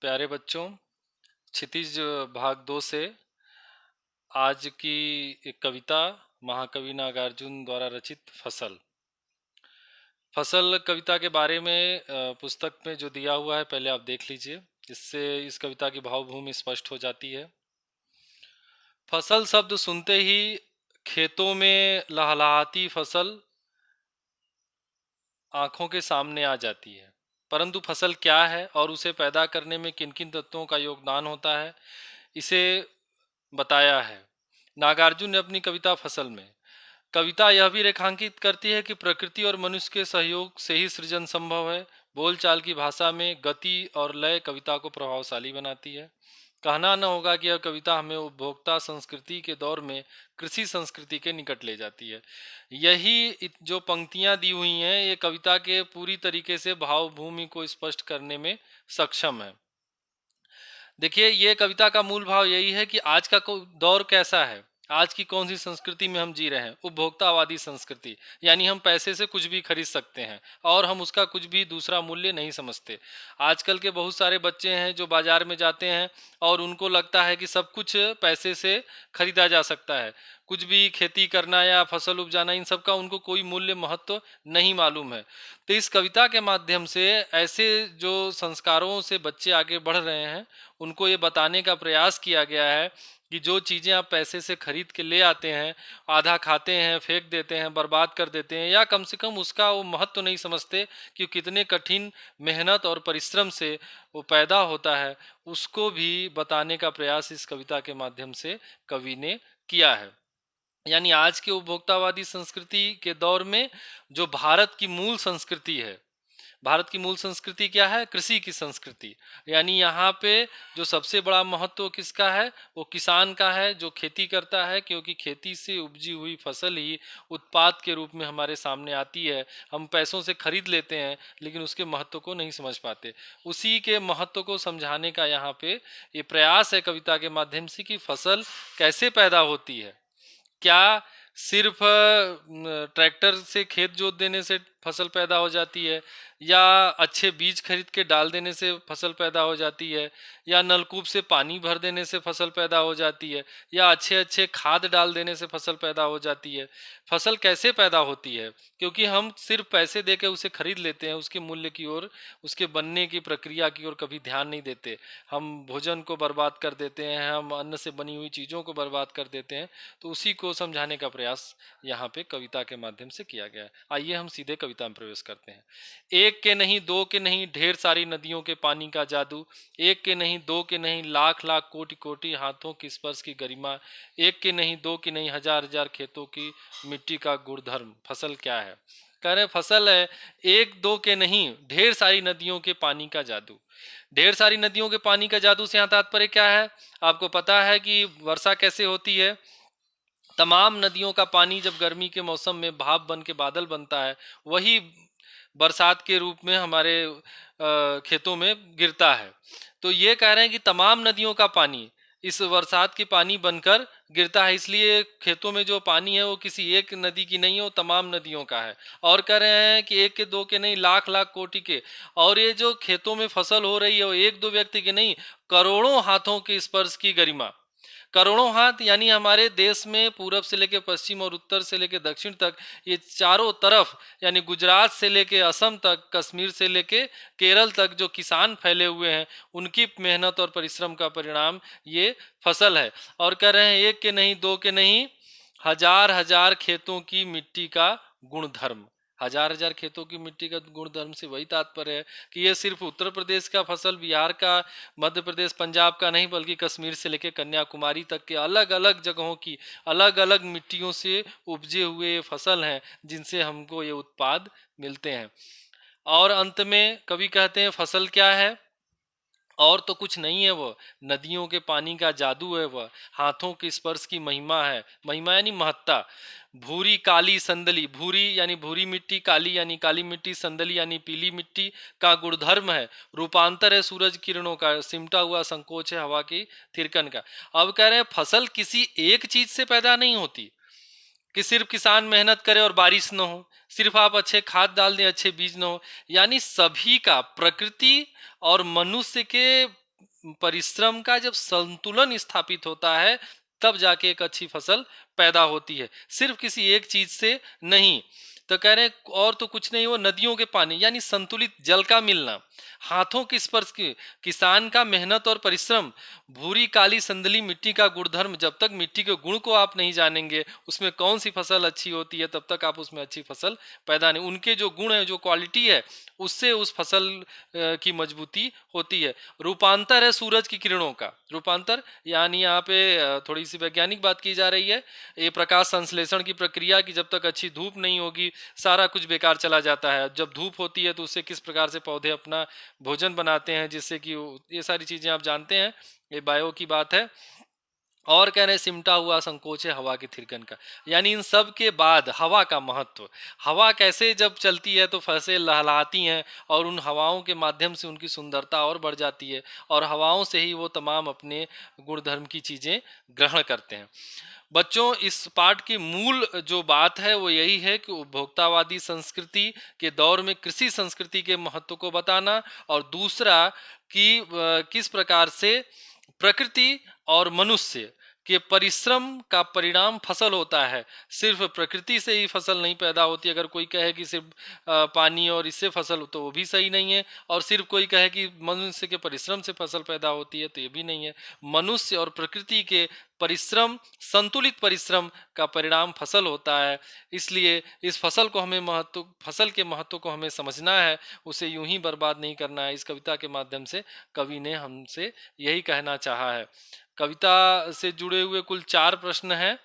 प्यारे बच्चों, क्षितिज भाग 2 से आज की एक कविता महाकवि नागार्जुन द्वारा रचित फसल। फसल कविता के बारे में पुस्तक में जो दिया हुआ है पहले आप देख लीजिए। इससे इस कविता की भावभूमि स्पष्ट हो जाती है। फसल शब्द सुनते ही खेतों में लहलहाती फसल आंखों के सामने आ जाती है। परंतु फसल क्या है और उसे पैदा करने में किन किन तत्वों का योगदान होता है, इसे बताया है नागार्जुन ने अपनी कविता फसल में। कविता यह भी रेखांकित करती है कि प्रकृति और मनुष्य के सहयोग से ही सृजन संभव है। बोलचाल की भाषा में गति और लय कविता को प्रभावशाली बनाती है। कहना न होगा कि यह कविता हमें उपभोक्ता संस्कृति के दौर में कृषि संस्कृति के निकट ले जाती है। यही जो पंक्तियां दी हुई हैं ये कविता के पूरी तरीके से भावभूमि को स्पष्ट करने में सक्षम है। देखिए, ये कविता का मूल भाव यही है कि आज का दौर कैसा है, आज की कौन सी संस्कृति में हम जी रहे हैं। उपभोक्तावादी संस्कृति, यानी हम पैसे से कुछ भी खरीद सकते हैं और हम उसका कुछ भी दूसरा मूल्य नहीं समझते। आजकल के बहुत सारे बच्चे हैं जो बाजार में जाते हैं और उनको लगता है कि सब कुछ पैसे से खरीदा जा सकता है। कुछ भी खेती करना या फसल उपजाना, इन सब का उनको कोई मूल्य महत्व नहीं मालूम है। तो इस कविता के माध्यम से ऐसे जो संस्कारों से बच्चे आगे बढ़ रहे हैं उनको ये बताने का प्रयास किया गया है कि जो चीज़ें आप पैसे से खरीद के ले आते हैं, आधा खाते हैं, फेंक देते हैं, बर्बाद कर देते हैं, या कम से कम उसका वो महत्व नहीं समझते कि कितने कठिन मेहनत और परिश्रम से वो पैदा होता है, उसको भी बताने का प्रयास इस कविता के माध्यम से कवि ने किया है। यानी आज के उपभोक्तावादी संस्कृति के दौर में जो भारत की मूल संस्कृति है, भारत की मूल संस्कृति क्या है? कृषि की संस्कृति। यानी यहाँ पे जो सबसे बड़ा महत्व किसका है? वो किसान का है, जो खेती करता है, क्योंकि खेती से उपजी हुई फसल ही उत्पाद के रूप में हमारे सामने आती है। हम पैसों से खरीद लेते हैं लेकिन उसके महत्व को नहीं समझ पाते। उसी के महत्व को समझाने का यहाँ पे ये प्रयास है कविता के माध्यम से कि फसल कैसे पैदा होती है। क्या सिर्फ ट्रैक्टर से खेत जोत देने से फसल पैदा हो जाती है, या अच्छे बीज खरीद के डाल देने से फसल पैदा हो जाती है, या नलकूप से पानी भर देने से फसल पैदा हो जाती है, या अच्छे अच्छे खाद डाल देने से फसल पैदा हो जाती है? फसल कैसे पैदा होती है? क्योंकि हम सिर्फ पैसे देके उसे खरीद लेते हैं, उसके मूल्य की ओर, उसके बनने की प्रक्रिया की ओर कभी ध्यान नहीं देते। हम भोजन को बर्बाद कर देते हैं, हम अन्न से बनी हुई चीज़ों को बर्बाद कर देते हैं। तो उसी को समझाने का प्रयास यहाँ पे कविता के माध्यम से किया गया है। आइए हम सीधे कविता में प्रवेश करते हैं। एक के नहीं, दो के नहीं, ढेर सारी नदियों के पानी का जादू। एक के नहीं, दो के नहीं, लाख लाख कोटि कोटि हाथों की स्पर्श की गरिमा। एक के नहीं, दो के नहीं, हजार हजार खेतों की मिट्टी का गुणधर्म। फसल क्या है? कह रहे फसल है एक दो के नहीं, ढेर सारी नदियों के पानी का जादू। ढेर सारी नदियों के पानी का जादू से यहाँ तात्पर्य क्या है? आपको पता है कि वर्षा कैसे होती है। तमाम नदियों का पानी जब गर्मी के मौसम में भाप बन के बादल बनता है, वही बरसात के रूप में हमारे खेतों में गिरता है। तो ये कह रहे हैं कि तमाम नदियों का पानी इस बरसात के पानी बनकर गिरता है, इसलिए खेतों में जो पानी है वो किसी एक नदी की नहीं है, वो तमाम नदियों का है। और कह रहे हैं कि एक के दो के नहीं, लाख लाख कोटि के। और ये जो खेतों में फसल हो रही है वो एक दो व्यक्ति की नहीं, करोड़ों हाथों के स्पर्श की गरिमा। करोड़ों हाथ, यानी हमारे देश में पूरब से लेकर पश्चिम और उत्तर से लेकर दक्षिण तक, ये चारों तरफ, यानी गुजरात से लेकर असम तक, कश्मीर से लेकर केरल तक जो किसान फैले हुए हैं, उनकी मेहनत और परिश्रम का परिणाम ये फसल है। और कह रहे हैं एक के नहीं, दो के नहीं, हजार हजार खेतों की मिट्टी का गुणधर्म। हजार हजार खेतों की मिट्टी का गुणधर्म से वही तात्पर्य है कि ये सिर्फ उत्तर प्रदेश का फसल, बिहार का, मध्य प्रदेश, पंजाब का नहीं, बल्कि कश्मीर से लेकर कन्याकुमारी तक के अलग अलग जगहों की अलग अलग मिट्टियों से उपजे हुए फसल हैं जिनसे हमको ये उत्पाद मिलते हैं। और अंत में कवि कहते हैं फसल क्या है? और तो कुछ नहीं है, वो नदियों के पानी का जादू है, वह हाथों के स्पर्श की महिमा है। महिमा यानी महत्ता। भूरी काली संदली, भूरी यानी भूरी मिट्टी, काली यानी काली मिट्टी, संदली यानी पीली मिट्टी का गुणधर्म है। रूपांतर है सूरज किरणों का, सिमटा हुआ संकोच है हवा की थिरकन का। अब कह रहे हैं फसल किसी एक चीज से पैदा नहीं होती कि सिर्फ किसान मेहनत करे और बारिश न हो, सिर्फ आप अच्छे खाद डाल दें, अच्छे बीज न हो। यानी सभी का, प्रकृति और मनुष्य के परिश्रम का जब संतुलन स्थापित होता है तब जाके एक अच्छी फसल पैदा होती है, सिर्फ किसी एक चीज से नहीं। तो कह रहे हैं और तो कुछ नहीं, वो नदियों के पानी यानी संतुलित जल का मिलना, हाथों के स्पर्श की, किसान का मेहनत और परिश्रम, भूरी काली संदली मिट्टी का गुणधर्म। जब तक मिट्टी के गुण को आप नहीं जानेंगे उसमें कौन सी फसल अच्छी होती है, तब तक आप उसमें अच्छी फसल पैदा नहीं। उनके जो गुण है, जो क्वालिटी है, उससे उस फसल की मजबूती होती है। रूपांतर है सूरज की किरणों का, रूपांतर यानी यहाँ पे थोड़ी सी वैज्ञानिक बात की जा रही है। ये प्रकाश संश्लेषण की प्रक्रिया की, जब तक अच्छी धूप नहीं होगी सारा कुछ बेकार चला जाता है। जब धूप होती है तो उससे किस प्रकार से पौधे अपना भोजन बनाते हैं, जिससे कि ये सारी चीजें आप जानते हैं, ये बायो की बात है। और कह रहे सिमटा हुआ संकोच है हवा के थिरकन का, यानी इन सब के बाद हवा का महत्व। हवा कैसे जब चलती है तो फसलें लहलहाती हैं और उन हवाओं के माध्यम से उनकी सुंदरता और बढ़ जाती है, और हवाओं से ही वो तमाम अपने गुणधर्म की चीज़ें ग्रहण करते हैं। बच्चों, इस पाठ की मूल जो बात है वो यही है कि उपभोक्तावादी संस्कृति के दौर में कृषि संस्कृति के महत्व को बताना, और दूसरा कि किस प्रकार से प्रकृति और मनुष्य के परिश्रम का परिणाम फसल होता है। सिर्फ प्रकृति से ही फसल नहीं पैदा होती। अगर कोई कहे कि सिर्फ पानी और इससे फसल, तो वो भी सही नहीं है। और सिर्फ कोई कहे कि मनुष्य के परिश्रम से फसल पैदा होती है, तो ये भी नहीं है। मनुष्य और प्रकृति के परिश्रम, संतुलित परिश्रम का परिणाम फसल होता है। इसलिए इस फसल को हमें फसल के महत्व को हमें समझना है, उसे यूं ही बर्बाद नहीं करना है। इस कविता के माध्यम से कवि ने हमसे यही कहना चाहा है। कविता से जुड़े हुए कुल 4 प्रश्न हैं।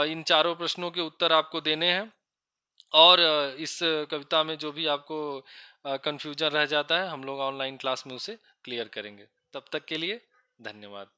इन चारों प्रश्नों के उत्तर आपको देने हैं, और इस कविता में जो भी आपको कंफ्यूजन रह जाता है, हम लोग ऑनलाइन क्लास में उसे क्लियर करेंगे। तब तक के लिए धन्यवाद।